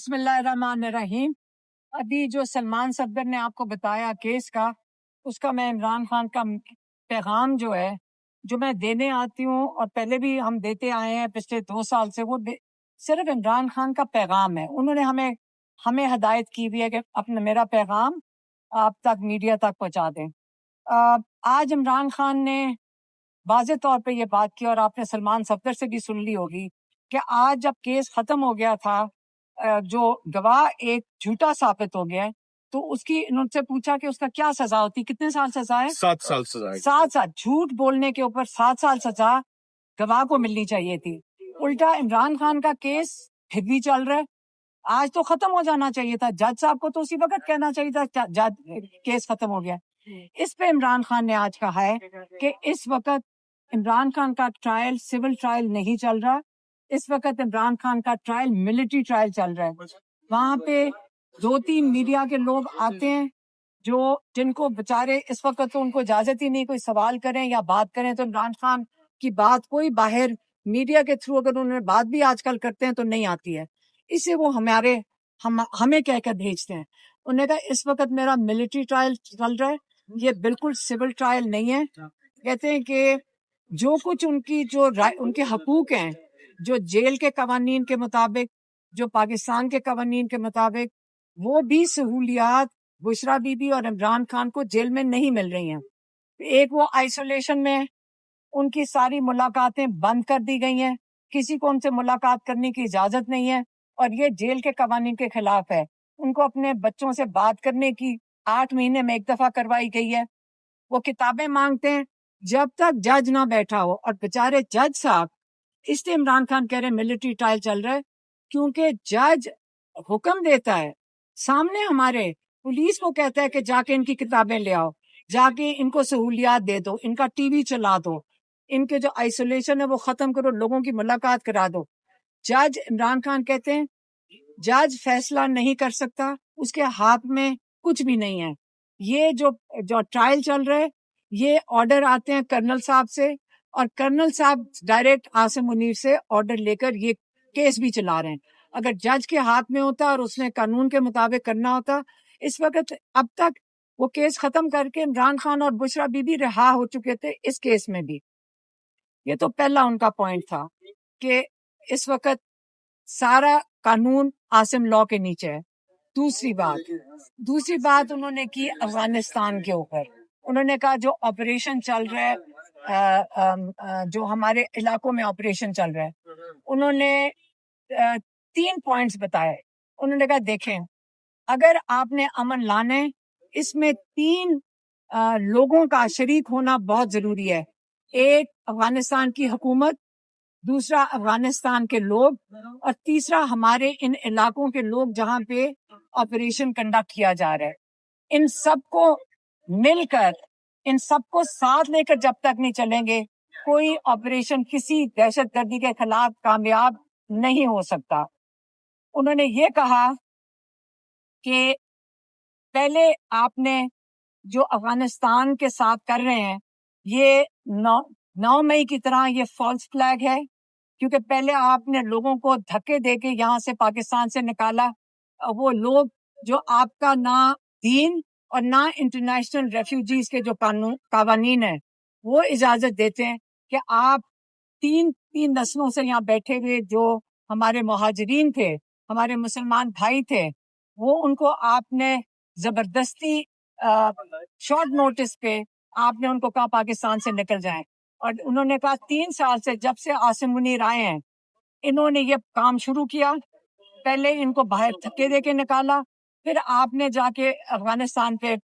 بسم اللہ الرحمن الرحیم. ابھی جو سلمان صفدر نے آپ کو بتایا کیس کا، اس کا میں عمران خان کا پیغام جو ہے جو میں دینے آتی ہوں اور پہلے بھی ہم دیتے آئے ہیں پچھلے 2 سال سے، وہ صرف عمران خان کا پیغام ہے. انہوں نے ہمیں ہدایت کی ہوئی ہے کہ اپنا میرا پیغام آپ تک میڈیا تک پہنچا دیں. آج عمران خان نے واضح طور پہ یہ بات کی، اور آپ نے سلمان صفدر سے بھی سن لی ہوگی، کہ آج جب کیس ختم ہو گیا تھا، جو گواہ ایک جھوٹا ثابت ہو گیا ہے، تو اس کی انہوں سے پوچھا کہ اس کا کیا سزا ہوتی. کتنے سال سزا ہے؟ 7 سال سزا ہے. 7 سال. جھوٹ بولنے کے اوپر 7 سال سزا گواہ کو ملنی چاہیے تھی. الٹا عمران خان کا کیس پھر بھی چل رہا ہے. آج تو ختم ہو جانا چاہیے تھا. جج صاحب کو تو اسی وقت کہنا چاہیے تھا جج کیس ختم ہو گیا. اس پہ عمران خان نے آج کہا ہے کہ اس وقت عمران خان کا ٹرائل سول ٹرائل نہیں چل رہا. اس وقت عمران خان کا ٹرائل ملٹری ٹرائل چل رہا ہے. وہاں پہ 2-3 میڈیا کے لوگ آتے ہیں جن کو بےچارے اس وقت تو ان کو اجازت ہی نہیں کوئی سوال کریں یا بات کریں، تو عمران خان کی بات کوئی باہر میڈیا کے تھرو اگر انہوں نے بات بھی آج کل کرتے ہیں تو نہیں آتی ہے. اسے وہ ہمیں کہہ کر بھیجتے ہیں. انہوں نے کہا اس وقت میرا ملٹری ٹرائل چل رہا ہے، یہ بالکل سول ٹرائل نہیں ہے. کہتے ہیں کہ جو کچھ ان کے حقوق ہیں، جو جیل کے قوانین کے مطابق، جو پاکستان کے قوانین کے مطابق، وہ بھی سہولیات بشرا بی بی اور عمران خان کو جیل میں نہیں مل رہی ہیں. ایک وہ آئسولیشن میں، ان کی ساری ملاقاتیں بند کر دی گئی ہیں، کسی کو ان سے ملاقات کرنے کی اجازت نہیں ہے، اور یہ جیل کے قوانین کے خلاف ہے. ان کو اپنے بچوں سے بات کرنے کی 8 مہینے میں ایک دفعہ کروائی گئی ہے. وہ کتابیں مانگتے ہیں جب تک جج نہ بیٹھا ہو. اور بےچارے جج صاحب، اس لیے عمران خان کہہ رہے ملٹری ٹرائل چل رہا ہے کیونکہ جج حکم دیتا ہے سامنے ہمارے، پولیس کو کہتا ہے کہ جا کے ان کی کتابیں لے آؤ، جا کے ان کو سہولیات دے دو، ان کا ٹی وی چلا دو، ان کے جو آئسولیشن ہے وہ ختم کرو، لوگوں کی ملاقات کرا دو. جج عمران خان کہتے ہیں جج فیصلہ نہیں کر سکتا، اس کے ہاتھ میں کچھ بھی نہیں ہے. یہ جو ٹرائل چل رہا ہے، یہ آرڈر آتے ہیں کرنل صاحب سے، اور کرنل صاحب ڈائریکٹ عاصم منیر سے آرڈر لے کر یہ کیس بھی چلا رہے ہیں. اگر جج کے ہاتھ میں ہوتا اور اس نے قانون کے مطابق کرنا ہوتا، اس وقت اب تک وہ کیس ختم کر کے عمران خان اور بشرا بی بی رہا ہو چکے تھے اس کیس میں بھی. یہ تو پہلا ان کا پوائنٹ تھا کہ اس وقت سارا قانون عاصم لا کے نیچے ہے. دوسری بات انہوں نے کی افغانستان کے اوپر. انہوں نے کہا جو آپریشن چل رہا ہے، جو ہمارے علاقوں میں آپریشن چل رہا ہے، انہوں نے 3 پوائنٹس بتائے. انہوں نے کہا دیکھیں، اگر آپ نے امن لانا ہے، اس میں 3 لوگوں کا شریک ہونا بہت ضروری ہے. ایک افغانستان کی حکومت، دوسرا افغانستان کے لوگ، اور تیسرا ہمارے ان علاقوں کے لوگ جہاں پہ آپریشن کنڈکٹ کیا جا رہا ہے. ان سب کو مل کر، ان سب کو ساتھ لے کر جب تک نہیں چلیں گے، کوئی آپریشن کسی دہشت گردی کے خلاف کامیاب نہیں ہو سکتا. انہوں نے یہ کہا کہ پہلے آپ نے جو افغانستان کے ساتھ کر رہے ہیں، یہ 9 مئی کی طرح یہ فالس فلیگ ہے، کیونکہ پہلے آپ نے لوگوں کو دھکے دے کے یہاں سے پاکستان سے نکالا. وہ لوگ جو آپ کا نہ دین اور نہ انٹرنیشنل ریفیوجیز کے جو قوانین ہیں وہ اجازت دیتے ہیں کہ آپ 3 نسلوں سے یہاں بیٹھے ہوئے جو ہمارے مہاجرین تھے، ہمارے مسلمان بھائی تھے، وہ ان کو آپ نے زبردستی شارٹ نوٹس پہ آپ نے ان کو کہا پاکستان سے نکل جائیں. اور انہوں نے کہا 3 سال سے جب سے عاصم منیر آئے ہیں، انہوں نے یہ کام شروع کیا. پہلے ان کو باہر دھکے دے کے نکالا، پھر آپ نے جا کے افغانستان پہ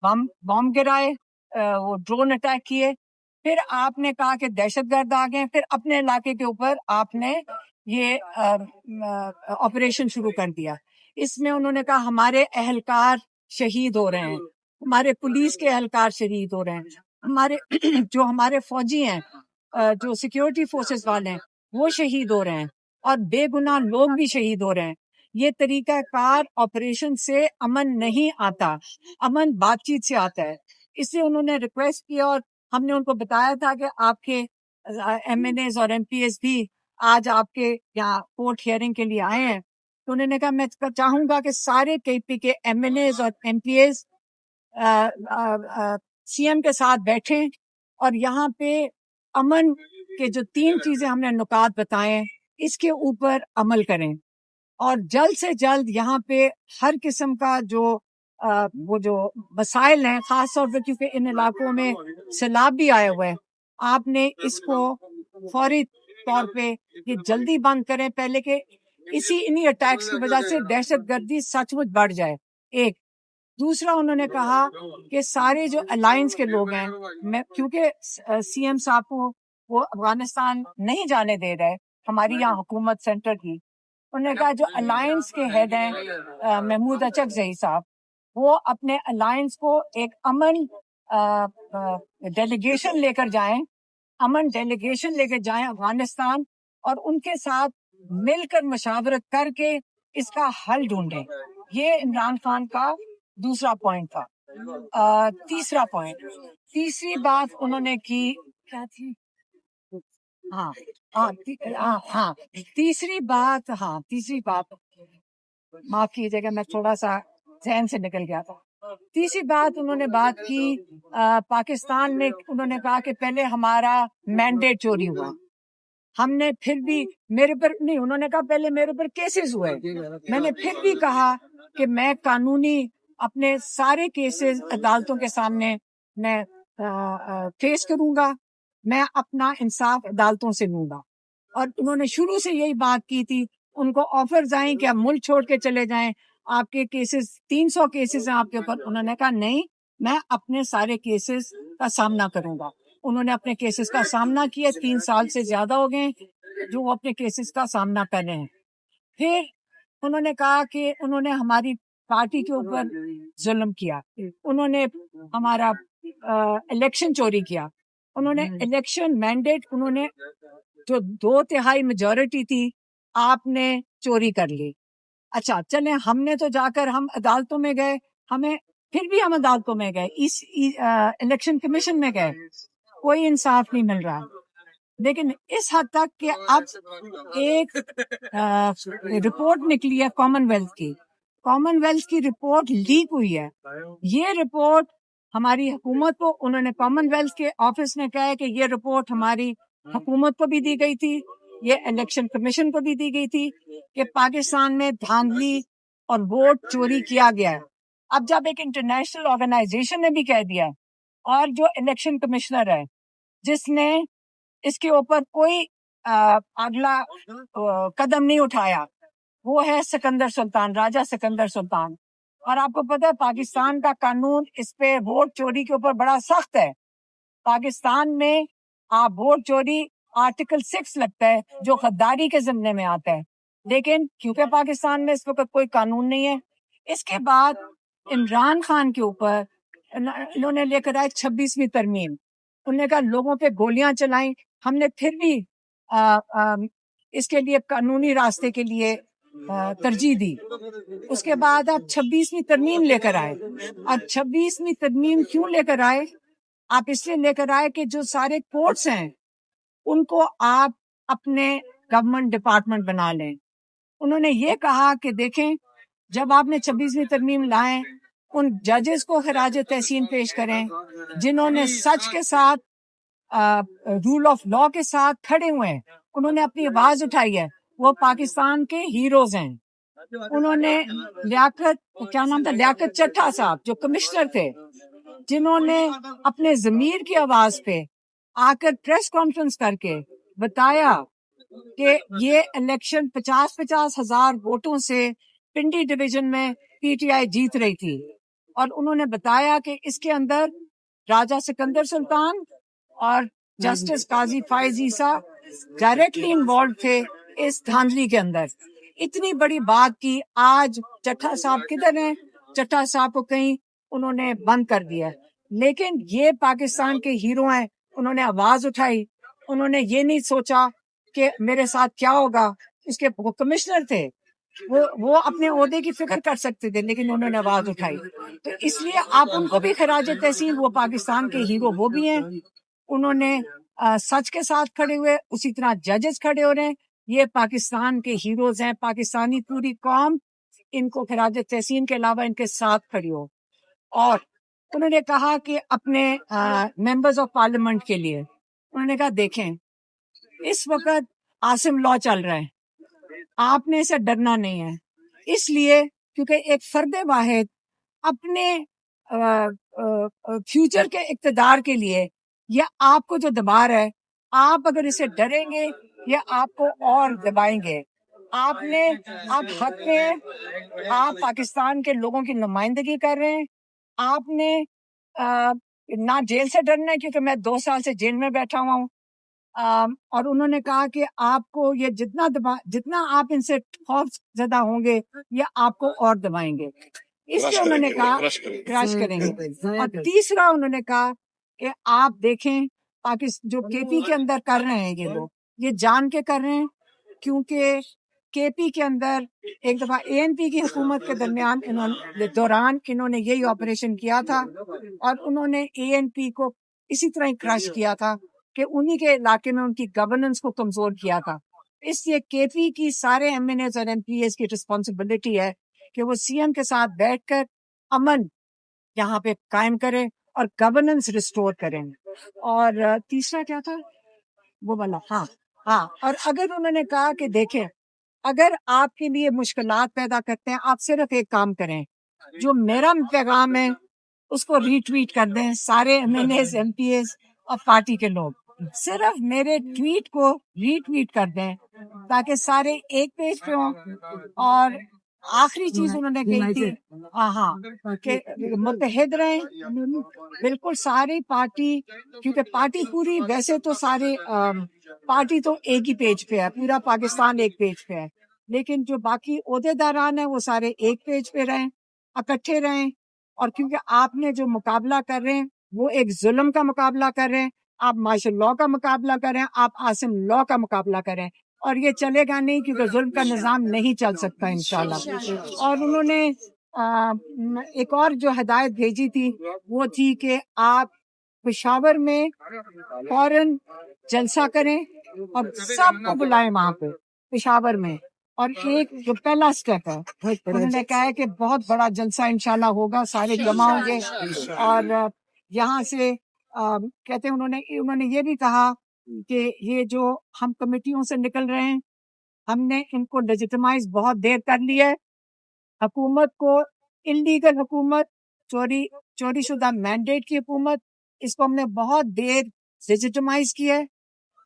بم گرائے، وہ ڈرون اٹیک کیے، پھر آپ نے کہا کہ دہشت گرد آ گئے، پھر اپنے علاقے کے اوپر آپ نے یہ آپریشن شروع کر دیا. اس میں انہوں نے کہا ہمارے اہلکار شہید ہو رہے ہیں، ہمارے پولیس کے اہلکار شہید ہو رہے ہیں، ہمارے فوجی ہیں، جو سیکیورٹی فورسز والے ہیں وہ شہید ہو رہے ہیں، اور بے گناہ لوگ بھی شہید ہو رہے ہیں. یہ طریقہ کار آپریشن سے امن نہیں آتا، امن بات چیت سے آتا ہے. اس لیے انہوں نے ریکویسٹ کیا، اور ہم نے ان کو بتایا تھا کہ آپ کے ایم این ایز اور ایم پی ایس بھی آج آپ کے یہاں کورٹ ہیئرنگ کے لیے آئے ہیں، تو انہوں نے کہا میں چاہوں گا کہ سارے کے پی کے ایم ایل ایز اور MPs C M کے ساتھ بیٹھیں اور یہاں پہ امن کے جو 3 چیزیں ہم نے نکات بتائے اس کے اوپر عمل کریں، اور جلد سے جلد یہاں پہ ہر قسم کا جو وہ جو مسائل ہیں، خاص طور پہ کیونکہ ان علاقوں میں سیلاب بھی آئے ہوئے ہیں، آپ نے اس کو فوری طور پہ یہ جلدی بند کریں پہلے کہ انہی اٹیکس کی وجہ سے دہشت گردی سچ مچ بڑھ جائے۔ ایک دوسرا انہوں نے کہا کہ سارے جو الائنس کے لوگ ہیں، میں کیونکہ سی ایم صاحب کو وہ افغانستان نہیں جانے دے رہے، ہماری یہاں حکومت سینٹر کی، انہوں نے کہا جو الائنس کے ہیڈ ہیں محمود اچکزئی صاحب، وہ اپنے الائنس کو ایک امن ڈیلیگیشن لے کر جائیں، امن ڈیلیگیشن لے کے جائیں افغانستان، اور ان کے ساتھ مل کر مشاورت کر کے اس کا حل ڈھونڈیں۔ یہ عمران خان کا دوسرا پوائنٹ تھا۔ تیسری بات انہوں نے کی کیا تھی؟ تیسری بات معاف کیجیے گا، میں تھوڑا سا ذہن سے نکل گیا تھا۔ تیسری بات انہوں نے بات کی پاکستان میں، انہوں نے کہا کہ پہلے ہمارا مینڈیٹ چوری ہوا، ہم نے پھر بھی میرے پر نہیں، انہوں نے کہا پہلے میرے پر کیسز ہوئے، میں نے پھر بھی کہا کہ میں قانونی اپنے سارے کیسز عدالتوں کے سامنے میں فیس کروں گا، میں اپنا انصاف عدالتوں سے لوں گا۔ اور انہوں نے شروع سے یہی بات کی تھی، ان کو آفرز آئیں کہ آپ ملک چھوڑ کے چلے جائیں، آپ کے کیسز 300 کیسز ہیں آپ کے اوپر، انہوں نے کہا نہیں، میں اپنے سارے کیسز کا سامنا کروں گا۔ انہوں نے اپنے کیسز کا سامنا کیا، 3 سال سے زیادہ ہو گئے جو وہ اپنے کیسز کا سامنا کر رہے ہیں۔ پھر انہوں نے کہا کہ انہوں نے ہماری پارٹی کے اوپر ظلم کیا، انہوں نے ہمارا الیکشن چوری کیا، انہوں نے الیکشن مینڈیٹ، انہوں نے جو 2/3 میجورٹی تھی آپ نے چوری کر لی۔ اچھا چلیں، ہم نے تو جا کر ہم عدالتوں میں گئے، ہم عدالتوں میں گئے، اس الیکشن کمیشن میں گئے، کوئی انصاف نہیں مل رہا، لیکن اس حد تک کہ اب ایک رپورٹ نکلی ہے کامن ویلتھ کی رپورٹ لیک ہوئی ہے۔ یہ رپورٹ ہماری حکومت کو، انہوں نے کامن ویلتھ کے آفس نے کہا ہے کہ یہ رپورٹ ہماری حکومت کو بھی دی گئی تھی، یہ الیکشن کمیشن کو بھی دی گئی تھی کہ پاکستان میں دھاندلی اور ووٹ چوری کیا گیا ہے۔ اب جب ایک انٹرنیشنل آرگنائزیشن نے بھی کہہ دیا، اور جو الیکشن کمشنر ہے جس نے اس کے اوپر کوئی اگلا قدم نہیں اٹھایا، وہ ہے سکندر سلطان، راجہ سکندر سلطان۔ اور آپ کو پتہ ہے پاکستان کا قانون اس پہ ووٹ چوری کے اوپر بڑا سخت ہے۔ پاکستان میں آپ ووٹ چوری آرٹیکل 6 لگتا ہے جو غداری کے ضمن میں آتا ہے، لیکن کیونکہ پاکستان میں اس وقت کوئی قانون نہیں ہے، اس کے بعد عمران خان کے اوپر انہوں نے لے کر آئے 26ویں ترمیم، انہوں نے کہا لوگوں پہ گولیاں چلائیں، ہم نے پھر بھی اس کے لیے قانونی راستے کے لیے ترجیح دی۔ اس کے بعد آپ 26ویں ترمیم لے کر آئے، اور 26ویں ترمیم کیوں لے کر آئے؟ آپ اس لیے لے کر آئے کہ جو سارے کورٹس ہیں ان کو آپ اپنے گورنمنٹ ڈپارٹمنٹ بنا لیں۔ انہوں نے یہ کہا کہ دیکھیں جب آپ نے 26ویں ترمیم لائیں، ان ججز کو خراج تحسین پیش کریں جنہوں نے سچ کے ساتھ رول آف لا کے ساتھ کھڑے ہوئے ہیں، انہوں نے اپنی آواز اٹھائی ہے، وہ پاکستان کے ہیروز ہیں۔ انہوں نے لیاقت چٹھا صاحب جو کمشنر تھے، جنہوں نے اپنے ضمیر کی آواز پہ آ کر پریس کانفرنس کر کے بتایا کہ یہ الیکشن 50 ہزار ووٹوں سے پنڈی ڈویژن میں پی ٹی آئی جیت رہی تھی، اور انہوں نے بتایا کہ اس کے اندر راجہ سکندر سلطان اور جسٹس قاضی فائز عیسیٰ ڈائریکٹلی انوالوڈ تھے اس دھاندلی کے اندر۔ اتنی بڑی بات کی، آج چٹھا صاحب کدھر ہیں؟ چٹھا صاحب کو کہیں انہوں نے بند کر دیا، لیکن یہ پاکستان کے ہیرو ہیں، انہوں نے آواز اٹھائی، انہوں نے یہ نہیں سوچا کہ میرے ساتھ کیا ہوگا۔ اس کے وہ کمشنر تھے، وہ اپنے عہدے کی فکر کر سکتے تھے، لیکن انہوں نے آواز اٹھائی، تو اس لیے آپ ان کو بھی خراج تحسین، وہ پاکستان کے ہیرو وہ بھی ہیں، انہوں نے سچ کے ساتھ کھڑے ہوئے، اسی طرح ججز کھڑے ہو رہے ہیں۔ یہ پاکستان کے ہیروز ہیں، پاکستانی پوری قوم ان کو خراج تحسین کے علاوہ ان کے ساتھ کھڑی ہو. اور انہوں نے کہا کہ اپنے ممبرز آف پارلیمنٹ کے لیے انہوں نے کہا دیکھیں اس وقت عاصم لا چل رہا ہے، آپ نے اسے ڈرنا نہیں ہے، اس لیے کیونکہ ایک فرد واحد اپنے فیوچر کے اقتدار کے لیے یا آپ کو جو دبا رہا ہے، آپ اگر اسے ڈریں گے یا آپ کو اور دبائیں گے. آپ نے آپ حق میں، آپ پاکستان کے لوگوں کی نمائندگی کر رہے ہیں. آپ نے نہ جیل سے ڈرنا ہے کیونکہ میں 2 سال سے جیل میں بیٹھا ہوا ہوں. اور انہوں نے کہا کہ آپ کو یہ جتنا آپ ان سے خوف زدہ ہوں گے یہ آپ کو اور دبائیں گے. اس لیے انہوں نے کہا کراش کریں گے. اور تیسرا انہوں نے کہا کہ آپ دیکھیں جو کے پی کے اندر کر رہے ہیں یہ لوگ یہ جان کے کر رہے ہیں، کیونکہ کے پی کے اندر ایک دفعہ اے این پی کی حکومت کے دوران انہوں نے یہی آپریشن کیا تھا اور انہوں نے اے این پی کو اسی طرح کراش کیا تھا کہ انہی کے علاقے میں ان کی گورننس کو کمزور کیا تھا. اس لیے کے پی کی سارے ایم این ایز اور ایم پی ایز کی رسپانسبلٹی ہے کہ وہ سی ایم کے ساتھ بیٹھ کر امن یہاں پہ قائم کریں اور گورننس ریسٹور کریں. اور تیسرا کیا تھا وہ والا، ہاں اور اگر انہوں نے کہا کہ دیکھیں اگر آپ کے لیے مشکلات پیدا کرتے ہیں آپ صرف ایک کام کریں، جو میرا پیغام ہے اس کو ری ٹویٹ کر دیں سارے MNAs MPs اور پارٹی کے لوگ، صرف میرے ٹویٹ کو ری ٹویٹ کر دیں تاکہ سارے ایک پیج پہ ہوں. اور آخری چیز انہوں نے کہی تھی کہ متحد رہیں، بالکل ساری پارٹی، کیونکہ پارٹی پوری ویسے تو سارے پارٹی تو ایک ہی پیج پہ ہے، پورا پاکستان ایک پیج پہ ہے، لیکن جو باقی عہدے داران ہیں وہ سارے ایک پیج پہ رہیں، اکٹھے رہیں. اور کیونکہ آپ نے جو مقابلہ کر رہے ہیں وہ ایک ظلم کا مقابلہ کر رہے ہیں، آپ مارشل لا کا مقابلہ کر رہے ہیں، آپ عاصم لا کا مقابلہ کر رہے ہیں، اور یہ چلے گا نہیں کیونکہ ظلم کا نظام نہیں چل سکتا انشاءاللہ. اور انہوں نے ایک اور جو ہدایت بھیجی تھی وہ تھی کہ آپ پشاور میں فوراً جلسہ کریں اور سب کو بلائیں وہاں پہ پشاور میں. اور ایک جو پہلا سٹیپ ہے انہوں نے کہا ہے کہ بہت بڑا جلسہ انشاءاللہ ہوگا، سارے جمع ہوں گے. اور یہاں سے کہتے ہیں انہوں نے یہ بھی کہا کہ یہ جو ہم کمیٹیوں سے نکل رہے ہیں ہم نے ان کو لیجیٹمائز بہت دیر کر لی ہے. حکومت کو انلیگل حکومت، چوری شدہ مینڈیٹ کی حکومت، اس کو ہم نے بہت دیر لیجیٹمائز کیا ہے.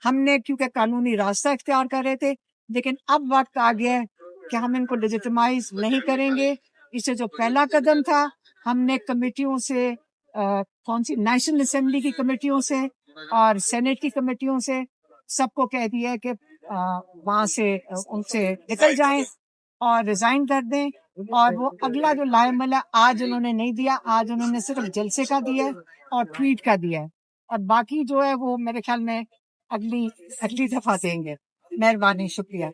ہم نے کیونکہ قانونی راستہ اختیار کر رہے تھے، لیکن اب وقت آ گیا ہے کہ ہم ان کو لیجیٹمائز نہیں کریں گے. اس سے جو پہلا قدم تھا ہم نے کمیٹیوں سے کون سی نیشنل اسمبلی کی کمیٹیوں سے اور سینٹ کی کمیٹیوں سے سب کو کہہ دیا ہے کہ وہاں سے ان سے نکل جائیں اور ریزائن کر دیں. اور وہ اگلا جو لائے ملا آج انہوں نے نہیں دیا، آج انہوں نے صرف جلسے کا دیا ہے اور ٹویٹ کا دیا ہے، اور باقی جو ہے وہ میرے خیال میں اگلی دفعہ دیں گے. مہربانی، شکریہ.